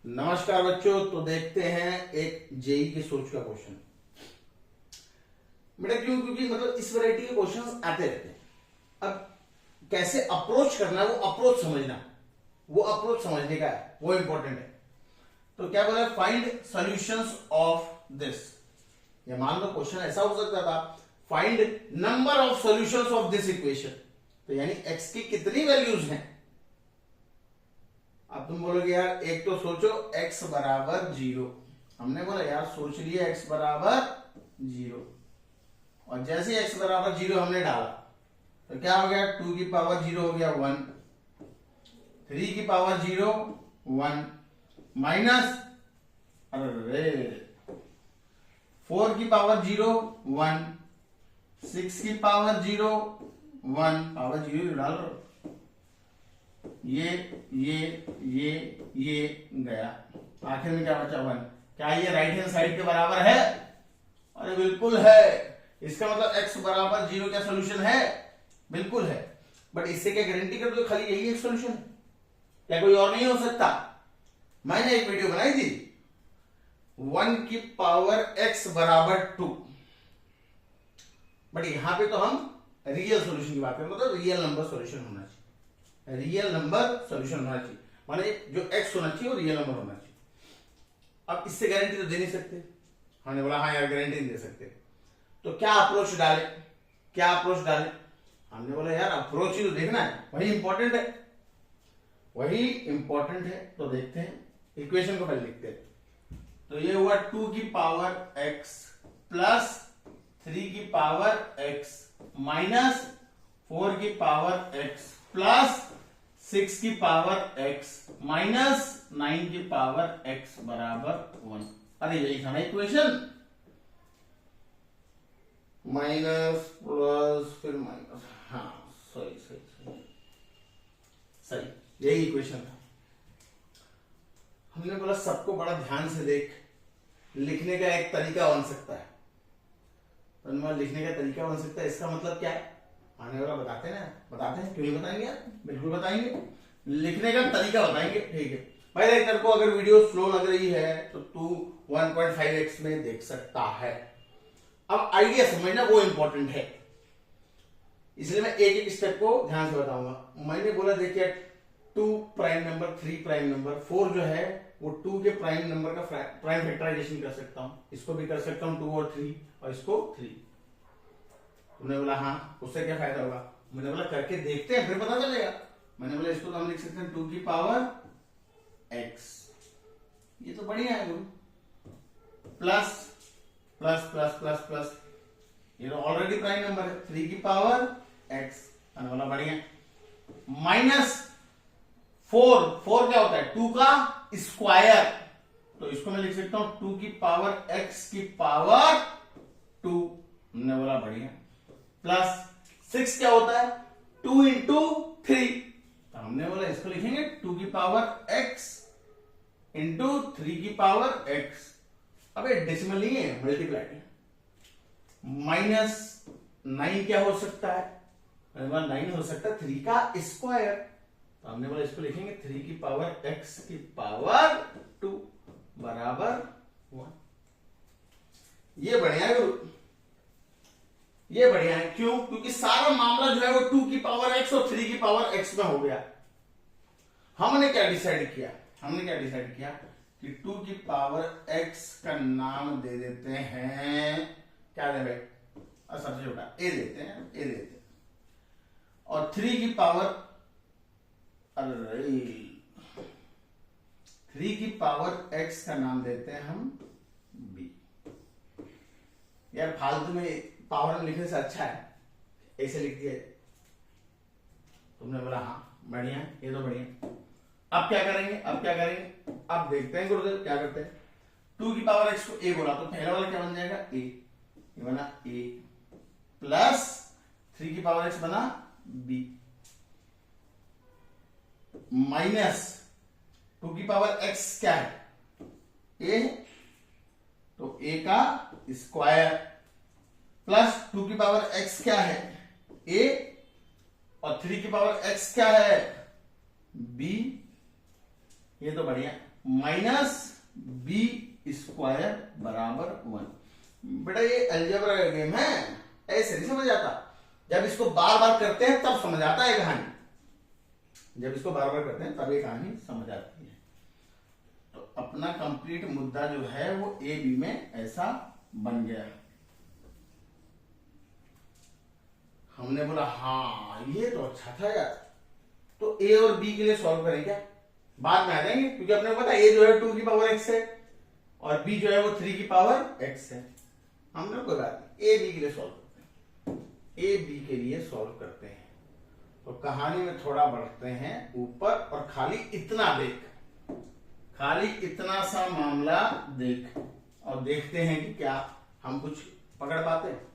नमस्कार बच्चों। तो देखते हैं एक जेई के सोच का क्वेश्चन। बेटा क्योंकि मतलब इस वैरायटी के क्वेश्चंस आते रहते हैं। अब कैसे अप्रोच करना है, वो अप्रोच समझना, वो अप्रोच समझने का है, वो इंपॉर्टेंट है। तो क्या बोला, फाइंड सॉल्यूशंस ऑफ दिस। या मान लो क्वेश्चन ऐसा हो सकता था, find number of solutions of this equation. तो यानी एक्स की कितनी वैल्यूज हैं। अब तुम बोलोगे यार एक तो सोचो x बराबर 0। हमने बोला यार सोच लिया x बराबर 0, और जैसे x बराबर 0 हमने डाला तो क्या हो गया, 2 की पावर 0 हो गया 1, 3 की पावर 0 1, माइनस अरे 4 की पावर 0 1, 6 की पावर 0 1, पावर 0 डाल रहे हो, ये गया, आखिर में क्या बचा 1। क्या ये राइट हैंड साइड के बराबर है? अरे बिल्कुल है। इसका मतलब x बराबर 0 क्या सोल्यूशन है? बिल्कुल है। बट इससे क्या गारंटी कर दो खाली यही एक सोल्यूशन है? क्या कोई और नहीं हो सकता? मैंने एक वीडियो बनाई थी 1 की पावर x बराबर 2, बट यहां पे तो हम रियल सोल्यूशन की बात करें, मतलब रियल नंबर सोल्यूशन होना चाहिए, रियल नंबर सॉल्यूशन होना चाहिए, माने जो x होना चाहिए वो रियल नंबर होना चाहिए। अब इससे गारंटी तो दे नहीं सकते। हमने बोला हाँ यार गारंटी नहीं दे सकते, तो क्या अप्रोच डाले, क्या अप्रोच डाले? हमने बोला यार अप्रोच ही तो देखना है, वही इंपॉर्टेंट है, वही इंपॉर्टेंट है। तो देखते हैं, इक्वेशन को पहले लिखते हैं। तो ये हुआ 2 की पावर x प्लस 3 की पावर x माइनस 4 की पावर x प्लस 6 की पावर x माइनस 9 की पावर x बराबर 1। अरे यही था ना इक्वेशन, माइनस प्लस फिर माइनस, हाँ सही सही सही सही, यही इक्वेशन था। हमने बोला सबको बड़ा ध्यान से देख, लिखने का एक तरीका बन सकता है। तो लिखने का तरीका बन सकता है, इसका मतलब क्या है? आने वाला बताते हैं ना, बताते हैं, क्यों नहीं बताएंगे यार, बिल्कुल बताएंगे। लिखने का तरीका बताएंगे, ठीक है भाई। देख तेरे को अगर वीडियो स्लो लग रही है तो तू 1.5x में देख सकता है। अब आइडिया समझना वो इंपॉर्टेंट है, इसलिए मैं एक एक स्टेप को ध्यान से बताऊंगा। मैंने बोला देखिए 2 प्राइम नंबर, 3 प्राइम नंबर, 4 जो है वो 2 के प्राइम नंबर का प्राइम फैक्टराइजेशन कर सकता हूं, इसको भी कर सकता हूं 2 और 3, और इसको 3। तुमने बोला हाँ उससे क्या फायदा होगा? मैंने बोला करके देखते हैं फिर पता चलेगा। मैंने बोला इसको तो हम लिख सकते हैं 2 की पावर x, ये तो बढ़िया है गुरु, plus plus plus plus plus, ये तो ऑलरेडी प्राइम नंबर है, 3 की पावर x, मैंने बोला बढ़िया, माइनस 4 क्या होता है 2 का स्क्वायर, तो इसको मैं लिख सकता हूं 2 की पावर x की पावर 2, हमने बोला बढ़िया, प्लस 6 क्या होता है 2 इंटू 3, तो हमने बोला इसको लिखेंगे 2 की पावर x इंटू 3 की पावर x। अबे डेसिमल नहीं है, मल्टीप्लाई है। माइनस 9 क्या हो सकता है? 9 हो सकता है 3 का स्क्वायर, तो हमने बोला इसको लिखेंगे 3 की पावर x की पावर 2 बराबर 1। ये बढ़िया है गुरु, ये बढ़िया है। क्यों? क्योंकि सारा मामला जो है वो 2 की पावर x और 3 की पावर x में हो गया। हमने क्या डिसाइड किया? हमने क्या डिसाइड किया कि 2 की पावर x का नाम दे देते हैं, क्या दे भाई, सबसे छोटा a देते हैं, a देते हैं, और 3 की पावर, अरे 3 की पावर x का नाम देते हैं हम b। यार फालतू में पावर में लिखने से अच्छा है ऐसे लिख दिया। तुमने बोला हाँ बढ़िया, ये तो बढ़िया। अब क्या करेंगे, अब क्या करेंगे, अब देखते हैं गुरुदेव क्या करते हैं। 2 की पावर x को a बोला तो पहला वाला क्या बन जाएगा a, ये बना a, प्लस 3 की पावर x बना b, माइनस 2 की पावर x क्या है a, तो a का स्क्वायर, प्लस 2 की पावर x क्या है a, और 3 की पावर x क्या है b। ये तो बढ़िया, माइनस बी स्क्वायर बराबर 1। बेटा ये अलजेब्रा का गेम है, ऐसे नहीं समझ आता। जब इसको बार बार करते हैं तब समझ आता है कहानी। जब इसको बार बार करते हैं तब ये कहानी समझ आती है। तो अपना कंप्लीट मुद्दा जो है वो ए बी में ऐसा बन गया। हमने बोला हाँ ये तो अच्छा था यार, तो ए और बी के लिए सॉल्व करें क्या? बाद में आ जाएंगे, क्योंकि अपने को पता है ए जो है 2 की पावर x है और बी जो है वो 3 की पावर x है। हमने कोई बात नहीं, ए बी के लिए सॉल्व करते हैं। ए बी के लिए सॉल्व करते हैं तो कहानी में थोड़ा बढ़ते हैं ऊपर, और खाली इतना देख, खाली इतना सा मामला देख, और देखते हैं कि क्या हम कुछ पकड़ पाते हैं।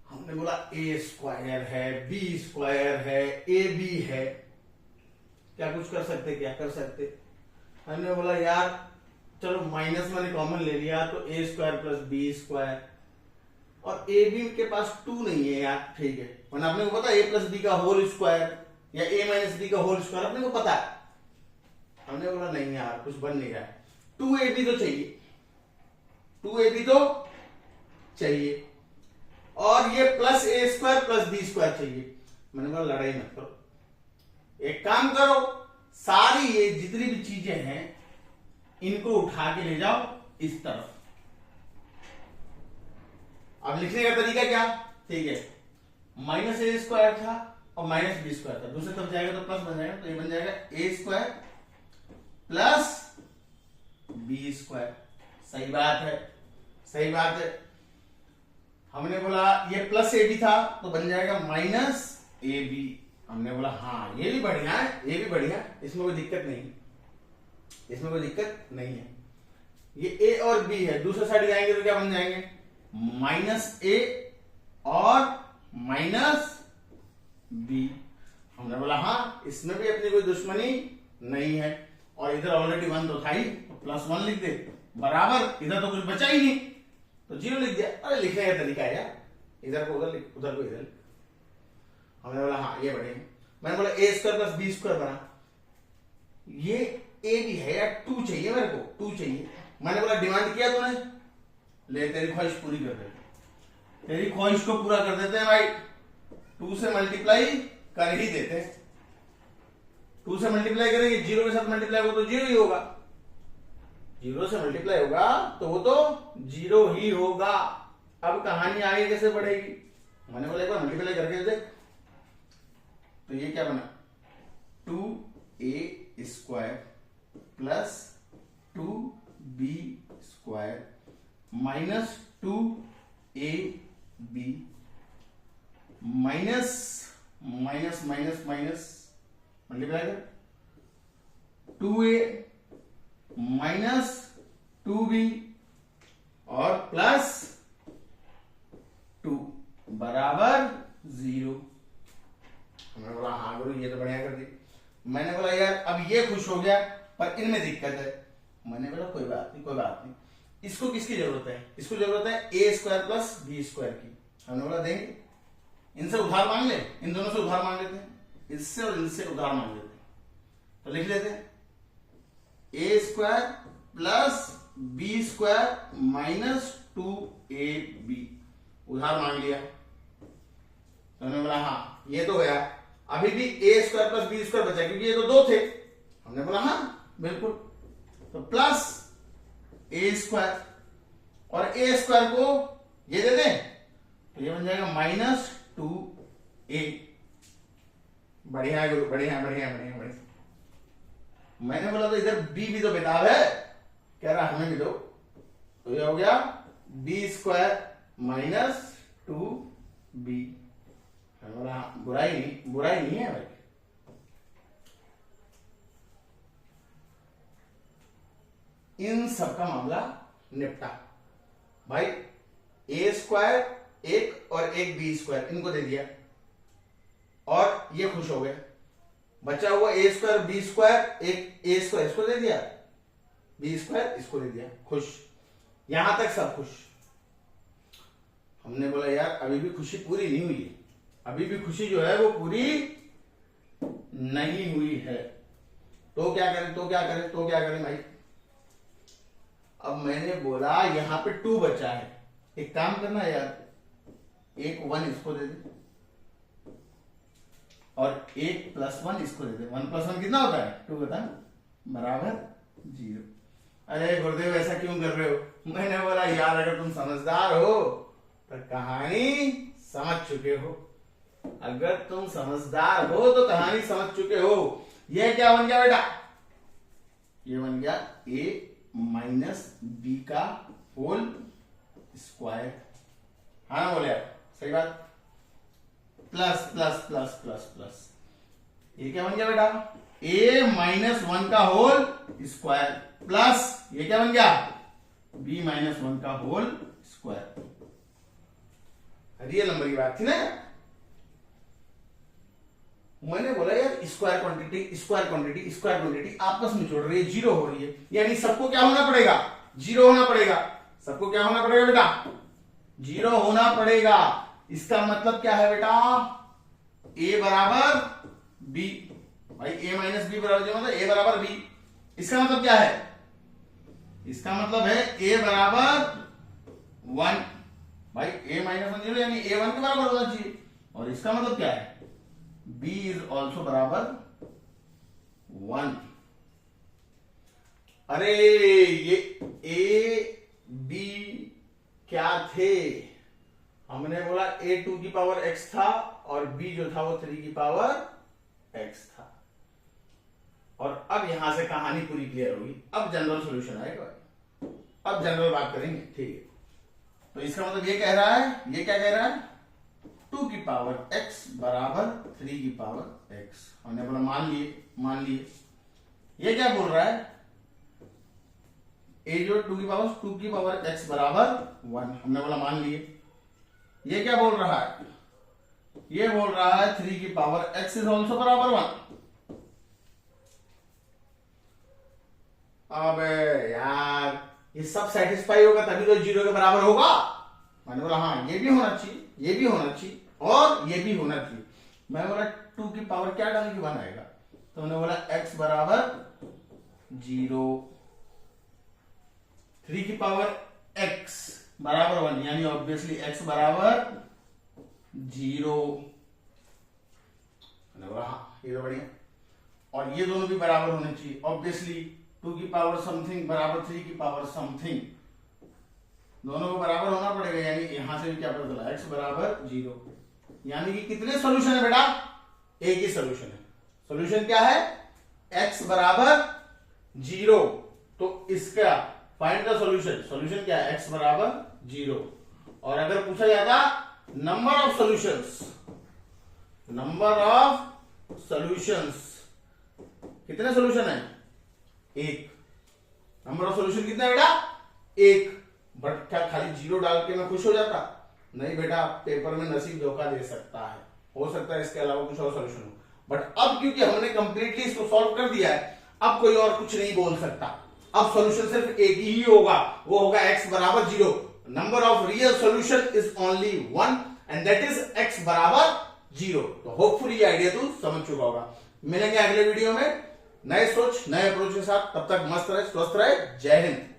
हमने बोला ए स्क्वायर है, बी स्क्वायर है, ए बी है, क्या कुछ कर सकते? क्या कर सकते? हमने बोला यार चलो माइनस मैंने कॉमन ले लिया तो ए स्क्वायर प्लस बी स्क्वायर, और ए बी के पास 2 नहीं है यार, ठीक है, वरना अपने को पता है ए प्लस बी का होल स्क्वायर या ए माइनस बी का होल स्क्वायर अपने को पता है। हमने बोला नहीं यार कुछ बन नहीं रहा है, 2ab तो चाहिए, 2ab तो चाहिए, और ये प्लस ए स्क्वायर प्लस बी स्क्वायर चाहिए। मैंने बोला लड़ाई मत करो, एक काम करो, सारी ये जितनी भी चीजें हैं इनको उठा के ले जाओ इस तरफ। अब लिखने का तरीका क्या? ठीक है, माइनस ए स्क्वायर था और माइनस बी स्क्वायर था, दूसरी तरफ जाएगा तो प्लस बन जाएगा, तो ये बन जाएगा ए स्क्वायर प्लस बी स्क्वायर। सही बात है, सही बात है। हमने बोला ये प्लस ए बी था तो बन जाएगा माइनस ए बी। हमने बोला हाँ ये भी बढ़िया है, ये भी बढ़िया, इसमें कोई दिक्कत नहीं, इसमें कोई दिक्कत नहीं है। ये ए और बी है, दूसरे साइड जाएंगे तो क्या बन जाएंगे? माइनस ए और माइनस बी। हमने बोला हाँ इसमें भी अपनी कोई दुश्मनी नहीं है, और इधर ऑलरेडी 1 तो था ही, तो प्लस 1 लिख दे, बराबर इधर तो कुछ बचा ही नहीं तो 0 लिख दिया। अरे लिखने का तरीका है यार, इधर को उधर लिख, उधर को इधर लिख। हमने बोला हाँ ये बढ़िया। मैंने बोला ए स्क्वायर प्लस बी स्क्वायर बना, ये ए भी है यार, 2 चाहिए मेरे को, 2 चाहिए। मैंने बोला डिमांड किया तूने, ले तेरी ख्वाहिश पूरी कर देते, तेरी ख्वाहिश को पूरा कर देते हैं भाई। 2 से मल्टीप्लाई कर ही देते हैं, 2 से मल्टीप्लाई करेंगे, 0 के साथ मल्टीप्लाई होगा तो 0 ही होगा, 0 से मल्टीप्लाई होगा तो वो तो 0 ही होगा। अब कहानी आगे कैसे बढ़ेगी? मैंने बोला एक बार मल्टीप्लाई करके देख, तो ये क्या बना? 2a square plus 2b square minus 2ab minus minus minus minus multiply कर 2a माइनस 2b और प्लस 2 बराबर 0। हमने बोला हाँ गुरु ये तो बढ़िया कर दी। मैंने बोला यार अब ये खुश हो गया पर इनमें दिक्कत है। मैंने बोला कोई बात नहीं, कोई बात नहीं, इसको किसकी जरूरत है? इसको जरूरत है ए स्क्वायर प्लस बी स्क्वायर की। हमने बोला देंगे, इनसे उधार मांग ले, इन दोनों से उधार मांग लेते हैं, इससे और इनसे उधार मांग लेते हैं। तो लिख लेते हैं A square plus B square minus 2ab, उधार मांग लिया। तो हमने बोला हाँ ये तो गया, अभी भी ए स्क्वायर प्लस बी स्क्वायर बचा क्योंकि ये तो 2 थे। हमने बोला हाँ बिल्कुल, तो प्लस ए स्क्वायर और ए स्क्वायर को ये दे दें तो ये बन जाएगा माइनस 2a। बढ़िया है गुरु, बढ़िया बढ़िया बढ़िया बढ़िया। मैंने बोला तो इधर बी भी तो बेताब है, कह रहा हमें भी दो, तो ये हो गया बी स्क्वायर माइनस 2b। बोला बुराई नहीं, बुराई नहीं है भाई। इन सब का मामला निपटा भाई। ए स्क्वायर एक और एक बी स्क्वायर इनको दे दिया और ये खुश हो गए। बचा हुआ ए स्क्वायर बी स्क्वायर, एक ए स्क्वायर इसको दे दिया, बी स्क्वायर इसको दे दिया, खुश। यहां तक सब खुश। हमने बोला यार अभी भी खुशी पूरी नहीं हुई है, अभी भी खुशी जो है वो पूरी नहीं हुई है। तो क्या करें भाई। अब मैंने बोला यहां पे 2 बचा है, एक काम करना यार, एक 1 इसको दे दे और एक +1 इसको दे दे। 1 + 1 कितना होता है? 2 होता है, बराबर 0। अरे गुरुदेव ऐसा क्यों कर रहे हो? मैंने बोला यार अगर तुम समझदार हो तो कहानी समझ चुके हो, अगर तुम समझदार हो तो कहानी समझ चुके हो। ये क्या बन गया बेटा? ये बन गया a - b का होल स्क्वायर। हाँ ना बोले आप, सही बात। Plus plus plus plus plus, ये क्या बन गया बेटा? a - 1 का होल स्क्वायर प्लस ये क्या बन गया? b - 1 का होल स्क्वायर। रियल नंबर की बात थी ना। मैंने बोला यार स्क्वायर क्वांटिटी आपस में जोड़ रही है, 0 हो रही है, यानी सबको क्या होना पड़ेगा? 0 होना पड़ेगा। सबको क्या होना पड़ेगा बेटा? 0 होना पड़ेगा। इसका मतलब क्या है बेटा? a बराबर b। भाई a - b बराबर मतलब a बराबर b। इसका मतलब क्या है? इसका मतलब है a बराबर 1। भाई a - 1 0 यानी a 1 के बराबर होना चाहिए। और इसका मतलब क्या है? b इज ऑल्सो बराबर 1। अरे ये a b क्या थे? हमने बोला a 2 की पावर x था और b जो था वो 3 की पावर x था। और अब यहां से कहानी पूरी क्लियर होगी। अब जनरल सॉल्यूशन आएगा, अब जनरल बात करेंगे, ठीक है। तो इसका मतलब ये कह रहा है, ये क्या कह रहा है? 2 की पावर x बराबर 3 की पावर x। हमने बोला मान लिए। ये क्या बोल रहा है? a जो 2 की पावर x बराबर 1, हमने बोला मान लिए। ये क्या बोल रहा है? ये बोल रहा है 3 की पावर x इज ऑल्सो बराबर 1। अबे यार ये सब सेटिस्फाई होगा तभी तो 0 के बराबर होगा। मैंने बोला हाँ ये भी होना चाहिए, ये भी होना चाहिए और ये भी होना चाहिए। मैं बोला 2 की पावर क्या डाल के 1 आएगा, तो मैंने बोला x बराबर 0, 3 की पावर x बराबर 1 यानी ऑब्वियसली x बराबर 0। मैंने बोला हाँ ये तो बढ़िया। और ये दोनों भी बराबर होने चाहिए ऑब्वियसली। 2 की पावर समथिंग बराबर 3 की पावर समथिंग, दोनों को बराबर होना पड़ेगा। यानी यहां से भी क्या पता चला? x बराबर 0। यानी कि कितने सॉल्यूशन है बेटा? एक ही सॉल्यूशन है। सॉल्यूशन क्या है? x बराबर 0। तो इसका फाइंड द सॉल्यूशन। सॉल्यूशन क्या है? x बराबर 0। और अगर पूछा जाता नंबर ऑफ सॉल्यूशंस, कितने सॉल्यूशन है? 1। नंबर ऑफ सॉल्यूशन कितना है बेटा? 1। बट क्या खाली 0 डाल के मैं खुश हो जाता? नहीं बेटा, पेपर में नसीब धोखा दे सकता है, हो सकता है इसके अलावा कुछ और सॉल्यूशन हो। बट अब क्योंकि हमने कंप्लीटली इसको सॉल्व कर दिया है, अब कोई और कुछ नहीं बोल सकता। अब सॉल्यूशन सिर्फ एक ही होगा, वो होगा x बराबर 0। Number of real solution is only 1 and that is x बराबर 0। तो होपफुली ये आइडिया तू समझ चुका होगा। मिलेंगे अगले वीडियो में नए सोच नए अप्रोच के साथ। तब तक मस्त रहे, स्वस्थ रहे। जय हिंद।